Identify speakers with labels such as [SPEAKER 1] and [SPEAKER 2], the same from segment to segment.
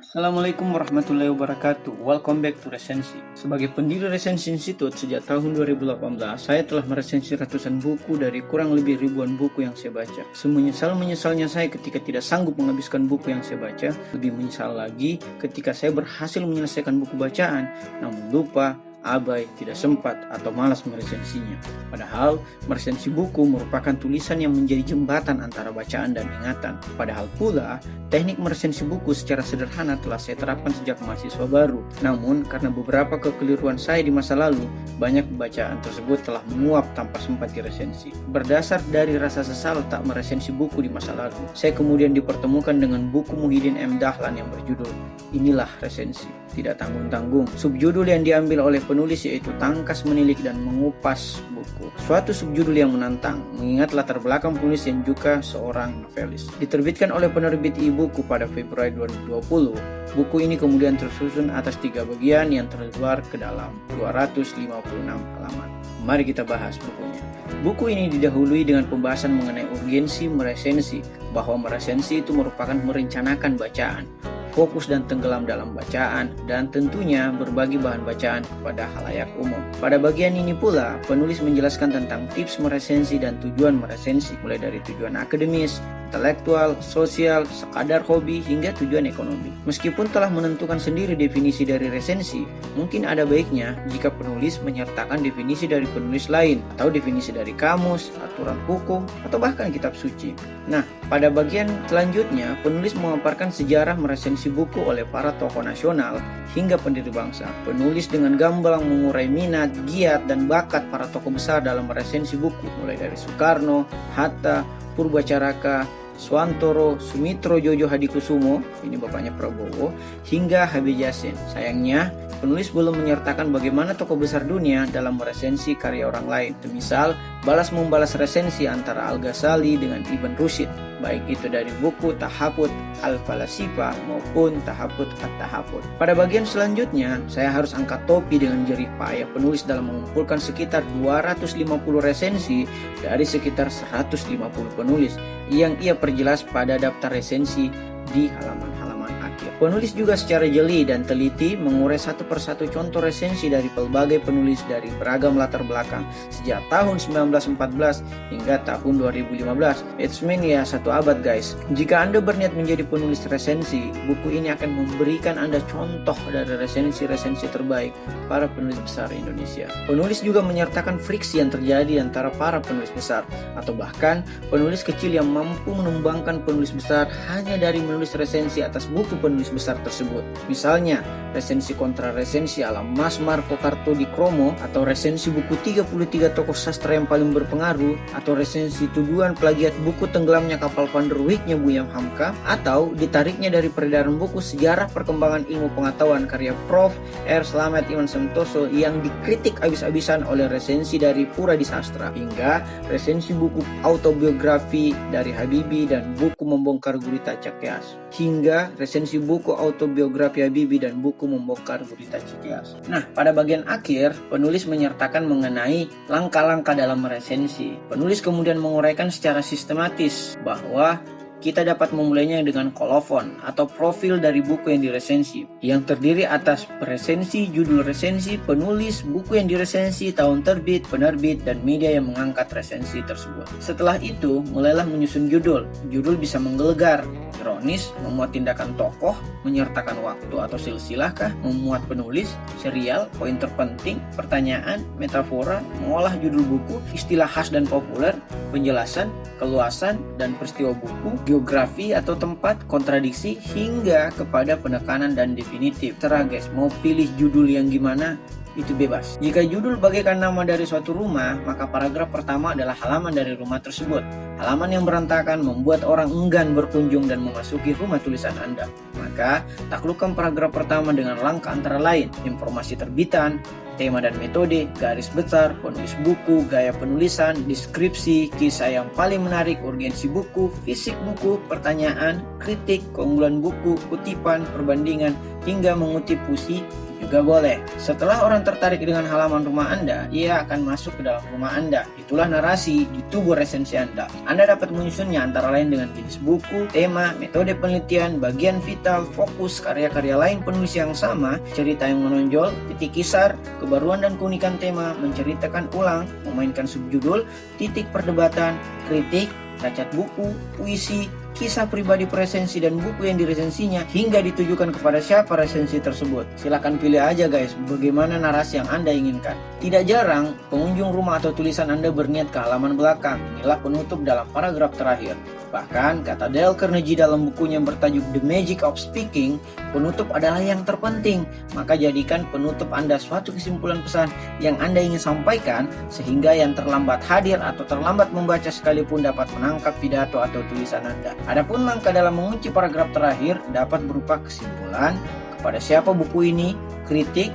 [SPEAKER 1] Assalamualaikum warahmatullahi wabarakatuh. Welcome back to Resensi. Sebagai pendiri Resensi Institute sejak tahun 2018, saya telah meresensi ratusan buku dari kurang lebih ribuan buku yang saya baca. Semenyesal-menyesalnya saya ketika tidak sanggup menghabiskan buku yang saya baca, lebih menyesal lagi ketika saya berhasil menyelesaikan buku bacaan, namun lupa, abai, tidak sempat, atau malas meresensinya. Padahal, meresensi buku merupakan tulisan yang menjadi jembatan antara bacaan dan ingatan. Padahal pula, teknik meresensi buku secara sederhana telah saya terapkan sejak mahasiswa baru. Namun, karena beberapa kekeliruan saya di masa lalu, banyak bacaan tersebut telah menguap tanpa sempat diresensi. Berdasar dari rasa sesal tak meresensi buku di masa lalu, saya kemudian dipertemukan dengan buku Muhyiddin M. Dahlan yang berjudul Inilah Resensi. Tidak tanggung-tanggung. Subjudul yang diambil oleh penulis yaitu Tangkas Menilik dan Mengupas Buku. Suatu subjudul yang menantang, mengingat latar belakang penulis yang juga seorang novelis. Diterbitkan oleh penerbit e-buku pada Februari 2020, buku ini kemudian tersusun atas 3 bagian yang tersebar ke dalam 256 halaman. Mari kita bahas bukunya. Buku ini didahului dengan pembahasan mengenai urgensi meresensi, bahwa meresensi itu merupakan merencanakan bacaan, fokus dan tenggelam dalam bacaan, dan tentunya berbagi bahan bacaan kepada khalayak umum. Pada bagian ini pula, penulis menjelaskan tentang tips meresensi dan tujuan meresensi, mulai dari tujuan akademis, intelektual, sosial, sekadar hobi, hingga tujuan ekonomi. Meskipun telah menentukan sendiri definisi dari resensi, mungkin ada baiknya jika penulis menyertakan definisi dari penulis lain, atau definisi dari kamus, aturan hukum, atau bahkan kitab suci. Nah, pada bagian selanjutnya, penulis memaparkan sejarah meresensi buku oleh para tokoh nasional hingga pendiri bangsa. Penulis dengan gamblang mengurai minat, giat, dan bakat para tokoh besar dalam meresensi buku, mulai dari Soekarno, Hatta, Purbacaraka, Swantoro, Sumitro Jojo Hadikusumo, ini bapaknya Prabowo, hingga Habib Yasin. Sayangnya, penulis belum menyertakan bagaimana tokoh besar dunia dalam meresensi karya orang lain. Semisal, balas-membalas resensi antara Al-Ghazali dengan Ibn Rushd, baik itu dari buku Tahafut Al-Falasifa maupun Tahafut At-Tahafut. Pada bagian selanjutnya, saya harus angkat topi dengan jerih payah penulis dalam mengumpulkan sekitar 250 resensi dari sekitar 150 penulis yang ia perjelas pada daftar resensi di halaman-halaman akhir. Penulis juga secara jeli dan teliti mengurai satu persatu contoh resensi dari pelbagai penulis dari beragam latar belakang sejak tahun 1914 hingga tahun 2015. It's mean ya 1 abad guys. Jika Anda berniat menjadi penulis resensi, buku ini akan memberikan Anda contoh dari resensi-resensi terbaik para penulis besar Indonesia. Penulis juga menyertakan friksi yang terjadi antara para penulis besar, atau bahkan penulis kecil yang mampu menumbangkan penulis besar hanya dari menulis resensi atas buku penulis besar tersebut. Misalnya, resensi kontra resensi ala Mas Marco Kartodikromo, atau resensi buku 33 tokoh sastra yang paling berpengaruh, atau resensi tuduhan plagiat buku Tenggelamnya Kapal Van der Wijk-nya Buyam Hamka, atau ditariknya dari peredaran buku Sejarah Perkembangan Ilmu Pengetahuan karya Prof. R. Slamet Iwan Santoso yang dikritik abis-abisan oleh resensi dari Pura di Sastra, hingga resensi buku autobiografi dari Habibie dan buku Membongkar Gurita Cikeas, hingga resensi buku autobiografi Habibie dan buku Membongkar Gurita Cikeas. Nah, pada bagian akhir, penulis menyertakan mengenai langkah-langkah dalam meresensi. Penulis kemudian menguraikan secara sistematis bahwa kita dapat memulainya dengan kolofon atau profil dari buku yang diresensi, yang terdiri atas resensi, judul resensi, penulis, buku yang diresensi, tahun terbit, penerbit, dan media yang mengangkat resensi tersebut. Setelah itu, mulailah menyusun judul. Judul bisa menggelegar, ironis, memuat tindakan tokoh, menyertakan waktu atau silsilahkah, memuat penulis, serial, poin terpenting, pertanyaan, metafora, mengolah judul buku, istilah khas dan populer, penjelasan, keluasan, dan peristiwa buku, geografi atau tempat, kontradiksi, hingga kepada penekanan dan definitif. Terserah guys, mau pilih judul yang gimana, itu bebas. Jika judul bagaikan nama dari suatu rumah, maka paragraf pertama adalah halaman dari rumah tersebut. Halaman yang berantakan membuat orang enggan berkunjung dan memasuki rumah tulisan Anda. Maka, taklukkan paragraf pertama dengan langkah antara lain, informasi terbitan, tema dan metode, garis besar, penulis buku, gaya penulisan, deskripsi, kisah yang paling menarik, urgensi buku, fisik buku, pertanyaan, kritik, keunggulan buku, kutipan, perbandingan, hingga mengutip puisi juga boleh. Setelah orang tertarik dengan halaman rumah Anda, ia akan masuk ke dalam rumah Anda. Itulah narasi di tubuh resensi Anda. Anda dapat menyusunnya antara lain dengan jenis buku, tema, metode penelitian, bagian vital, fokus, karya-karya lain penulis yang sama, cerita yang menonjol, titik kisar, kebaruan dan keunikan tema, menceritakan ulang, memainkan subjudul, titik perdebatan, kritik, cacat buku, puisi, kisah pribadi peresensi dan buku yang diresensinya, hingga ditujukan kepada siapa resensi tersebut. Silahkan pilih aja guys, bagaimana narasi yang Anda inginkan. Tidak jarang, pengunjung rumah atau tulisan Anda berniat ke halaman belakang. Inilah penutup dalam paragraf terakhir. Bahkan, kata Dale Carnegie dalam bukunya yang bertajuk The Magic of Speaking, penutup adalah yang terpenting. Maka jadikan penutup Anda suatu kesimpulan pesan yang Anda ingin sampaikan, sehingga yang terlambat hadir atau terlambat membaca sekalipun dapat menangkap pidato atau tulisan Anda. Adapun langkah dalam mengunci paragraf terakhir dapat berupa kesimpulan, kepada siapa buku ini, kritik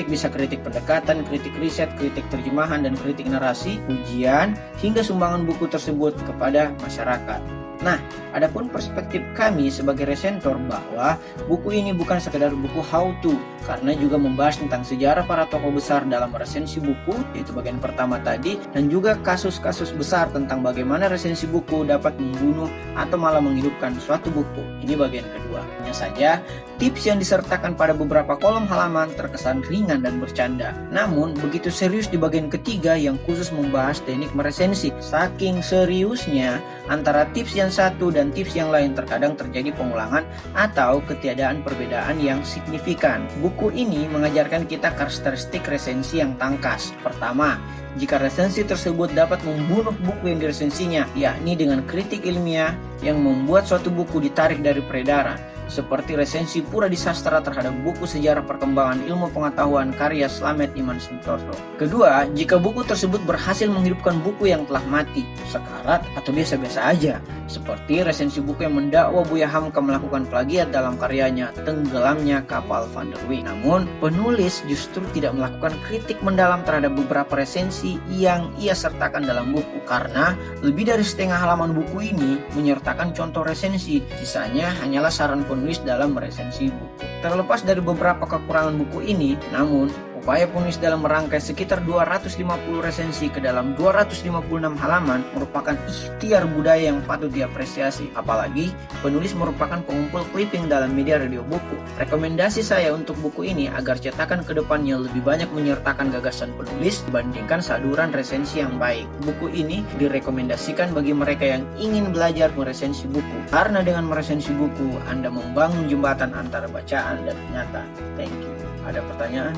[SPEAKER 1] bisa kritik pendekatan, kritik riset, kritik terjemahan, dan kritik narasi, ujian, hingga sumbangan buku tersebut kepada masyarakat. Nah, adapun perspektif kami sebagai resentor bahwa buku ini bukan sekedar buku how to, karena juga membahas tentang sejarah para tokoh besar dalam resensi buku, yaitu bagian pertama tadi, dan juga kasus-kasus besar tentang bagaimana resensi buku dapat membunuh atau malah menghidupkan suatu buku. Ini bagian kedua. Hanya saja, tips yang disertakan pada beberapa kolom halaman terkesan ringan dan bercanda. Namun, begitu serius di bagian ketiga yang khusus membahas teknik meresensi. Saking seriusnya, antara tips yang satu dan tips yang lain terkadang terjadi pengulangan atau ketiadaan perbedaan yang signifikan. Buku ini mengajarkan kita karakteristik resensi yang tangkas. Pertama, jika resensi tersebut dapat membunuh buku yang diresensinya, yakni dengan kritik ilmiah yang membuat suatu buku ditarik dari peredaran, seperti resensi Pura di Sastra terhadap buku Sejarah Perkembangan Ilmu Pengetahuan karya Slamet Iman Santoso. Kedua, jika buku tersebut berhasil menghidupkan buku yang telah mati, sekarat, atau biasa-biasa aja, seperti resensi buku yang mendakwa Buya Hamka melakukan plagiat dalam karyanya Tenggelamnya Kapal Van der Wijk. Namun, penulis justru tidak melakukan kritik mendalam terhadap beberapa resensi yang ia sertakan dalam buku, karena lebih dari setengah halaman buku ini menyertakan contoh resensi, sisanya hanyalah saran penulis dalam meresensi buku. Terlepas dari beberapa kekurangan buku ini, namun upaya penulis dalam merangkai sekitar 250 resensi ke dalam 256 halaman merupakan ikhtiar budaya yang patut diapresiasi. Apalagi penulis merupakan pengumpul clipping dalam media radio buku. Rekomendasi saya untuk buku ini agar cetakan ke depannya lebih banyak menyertakan gagasan penulis dibandingkan saduran resensi yang baik. Buku ini direkomendasikan bagi mereka yang ingin belajar meresensi buku, karena dengan meresensi buku Anda membangun jembatan antara bacaan dan nyata. Thank you. Ada pertanyaan?